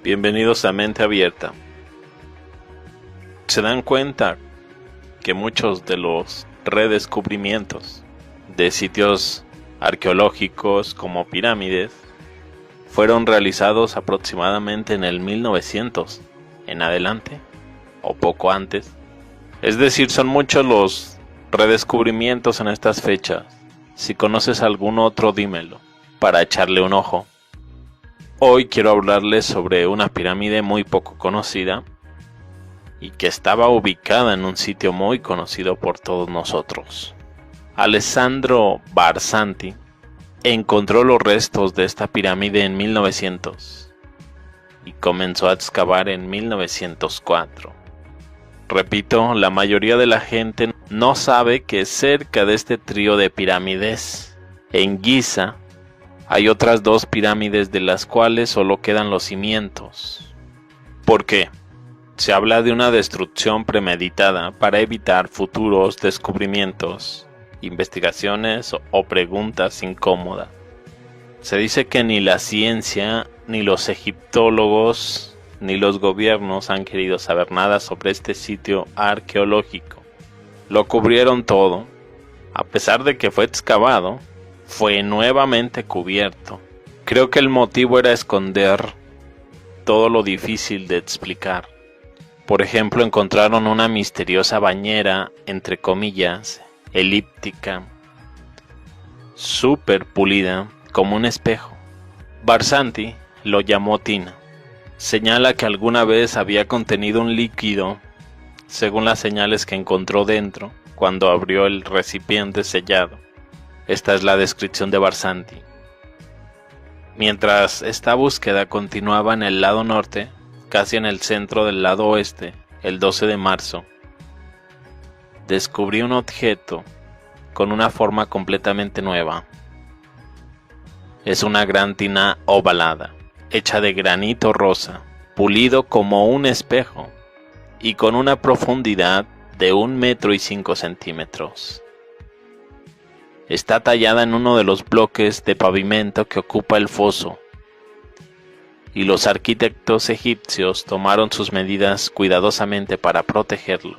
Bienvenidos a Mente Abierta. Se dan cuenta que muchos de los redescubrimientos de sitios arqueológicos como pirámides fueron realizados aproximadamente en el 1900 en adelante o poco antes. Es decir, son muchos los redescubrimientos en estas fechas. Si conoces algún otro, dímelo para echarle un ojo. Hoy quiero hablarles sobre una pirámide muy poco conocida y que estaba ubicada en un sitio muy conocido por todos nosotros. Alessandro Barsanti encontró los restos de esta pirámide en 1900 y comenzó a excavar en 1904. Repito, la mayoría de la gente no sabe que cerca de este trío de pirámides, en Giza, hay otras dos pirámides de las cuales solo quedan los cimientos. ¿Por qué? Se habla de una destrucción premeditada para evitar futuros descubrimientos, investigaciones o preguntas incómodas. Se dice que ni la ciencia, ni los egiptólogos, ni los gobiernos han querido saber nada sobre este sitio arqueológico. Lo cubrieron todo, a pesar de que fue excavado. Fue nuevamente cubierto. Creo que el motivo era esconder todo lo difícil de explicar. Por ejemplo, encontraron una misteriosa bañera, entre comillas, elíptica, súper pulida, como un espejo. Barsanti lo llamó tina. Señala que alguna vez había contenido un líquido, según las señales que encontró dentro, cuando abrió el recipiente sellado. Esta es la descripción de Barsanti. Mientras esta búsqueda continuaba en el lado norte, casi en el centro del lado oeste, el 12 de marzo, descubrí un objeto con una forma completamente nueva. Es una gran tina ovalada, hecha de granito rosa, pulido como un espejo, y con una profundidad de 1,5 metros. Está tallada en uno de los bloques de pavimento que ocupa el foso, y los arquitectos egipcios tomaron sus medidas cuidadosamente para protegerlo.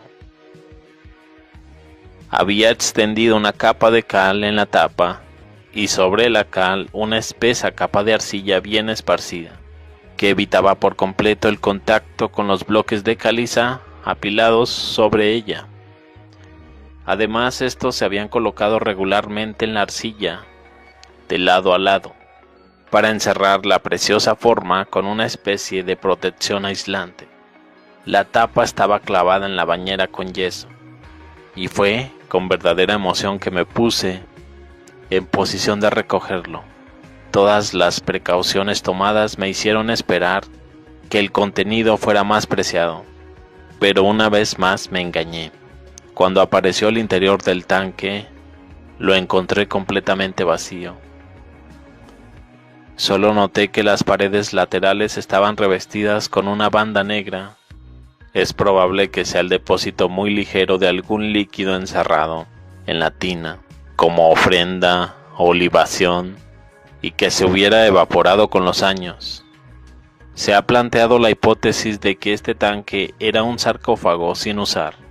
Había extendido una capa de cal en la tapa, y sobre la cal una espesa capa de arcilla bien esparcida, que evitaba por completo el contacto con los bloques de caliza apilados sobre ella. Además, estos se habían colocado regularmente en la arcilla, de lado a lado, para encerrar la preciosa forma con una especie de protección aislante. La tapa estaba clavada en la bañera con yeso, y fue con verdadera emoción que me puse en posición de recogerlo. Todas las precauciones tomadas me hicieron esperar que el contenido fuera más preciado, pero una vez más me engañé. Cuando apareció el interior del tanque, lo encontré completamente vacío. Solo noté que las paredes laterales estaban revestidas con una banda negra. Es probable que sea el depósito muy ligero de algún líquido encerrado en la tina, como ofrenda o libación, y que se hubiera evaporado con los años. Se ha planteado la hipótesis de que este tanque era un sarcófago sin usar,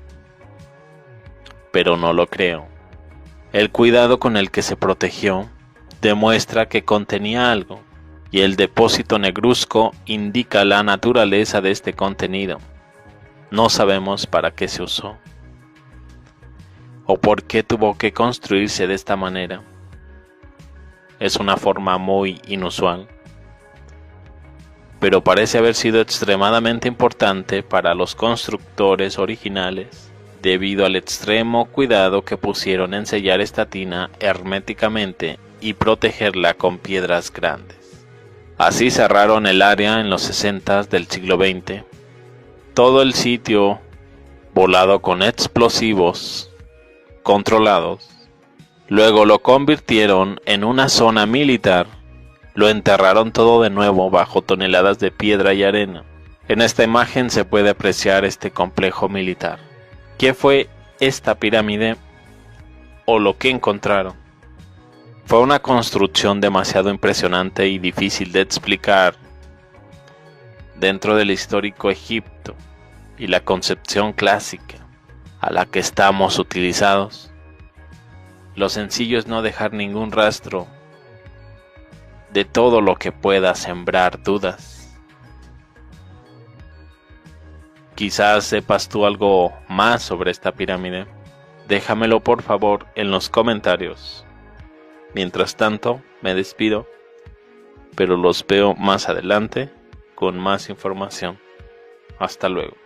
pero no lo creo. El cuidado con el que se protegió demuestra que contenía algo, y el depósito negruzco indica la naturaleza de este contenido. No sabemos para qué se usó, o por qué tuvo que construirse de esta manera. Es una forma muy inusual, pero parece haber sido extremadamente importante para los constructores originales, debido al extremo cuidado que pusieron en sellar esta tina herméticamente y protegerla con piedras grandes. Así cerraron el área en los 60 del siglo XX. Todo el sitio volado con explosivos controlados. Luego lo convirtieron en una zona militar. Lo enterraron todo de nuevo bajo toneladas de piedra y arena. En esta imagen se puede apreciar este complejo militar. ¿Qué fue esta pirámide o lo que encontraron? Fue una construcción demasiado impresionante y difícil de explicar dentro del histórico Egipto y la concepción clásica a la que estamos utilizados, lo sencillo es no dejar ningún rastro de todo lo que pueda sembrar dudas. Quizás sepas tú algo más sobre esta pirámide. Déjamelo por favor en los comentarios. Mientras tanto, me despido, pero los veo más adelante con más información. Hasta luego.